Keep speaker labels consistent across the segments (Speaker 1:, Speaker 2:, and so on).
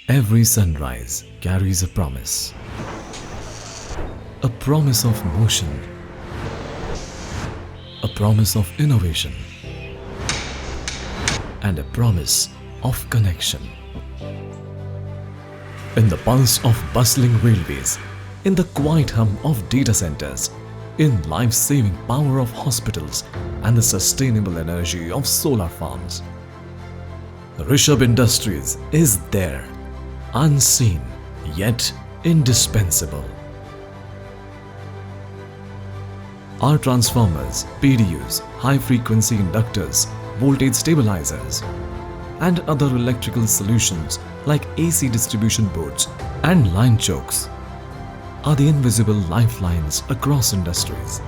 Speaker 1: Every sunrise carries a promise of motion, a promise of innovation, and a promise of connection. In the pulse of bustling railways, in the quiet hum of data centers, in life-saving power of hospitals and the sustainable energy of solar farms, Rishab Industries is there, unseen yet indispensable. Our transformers, PDUs, high-frequency inductors, voltage stabilizers, and other electrical solutions like AC distribution boards and line chokes are the invisible lifelines across industries,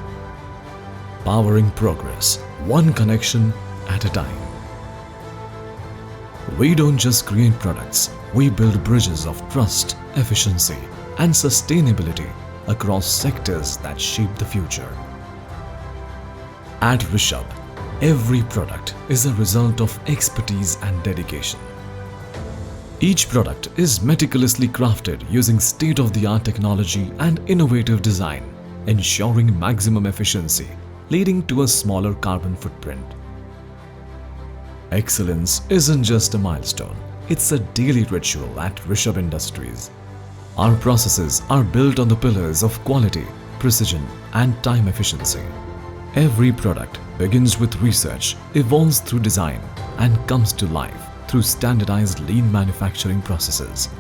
Speaker 1: powering progress one connection at a time. We don't just create products, we build bridges of trust, efficiency, and sustainability across sectors that shape the future. At Rishab, every product is a result of expertise and dedication. Each product is meticulously crafted using state-of-the-art technology and innovative design, ensuring maximum efficiency, leading to a smaller carbon footprint. Excellence isn't just a milestone, it's a daily ritual at Rishab Industries. Our processes are built on the pillars of quality, precision, and time efficiency. Every product begins with research, evolves through design, and comes to life through standardized lean manufacturing processes.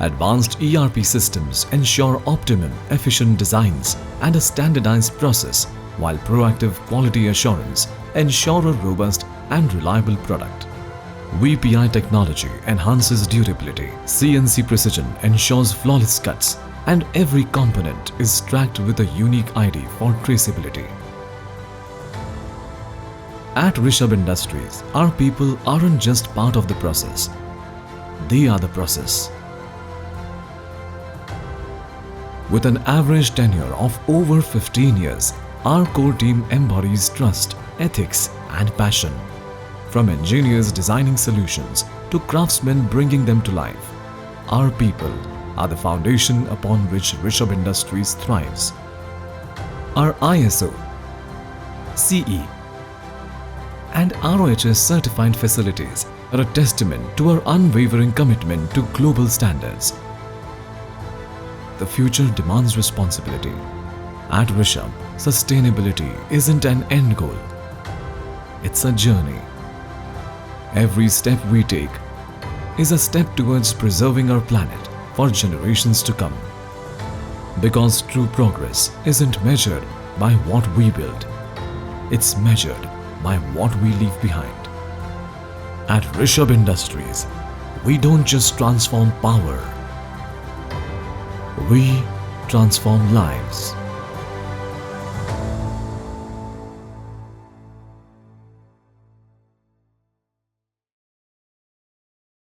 Speaker 1: Advanced ERP systems ensure optimum, efficient designs and a standardized process, while proactive quality assurance ensure a robust and reliable product. VPI technology enhances durability, CNC precision ensures flawless cuts, and every component is tracked with a unique ID for traceability. At Rishab Industries, our people aren't just part of the process, they are the process. With an average tenure of over 15 years, our core team embodies trust, ethics, and passion. From engineers designing solutions to craftsmen bringing them to life, our people are the foundation upon which Rishab Industries thrives. Our ISO, CE, and ROHS certified facilities are a testament to our unwavering commitment to global standards. The future demands responsibility. At Rishab, sustainability isn't an end goal, it's a journey. Every step we take is a step towards preserving our planet for generations to come. Because true progress isn't measured by what we build, it's measured by what we leave behind. At Rishab Industries, we don't just transform power, we transform lives.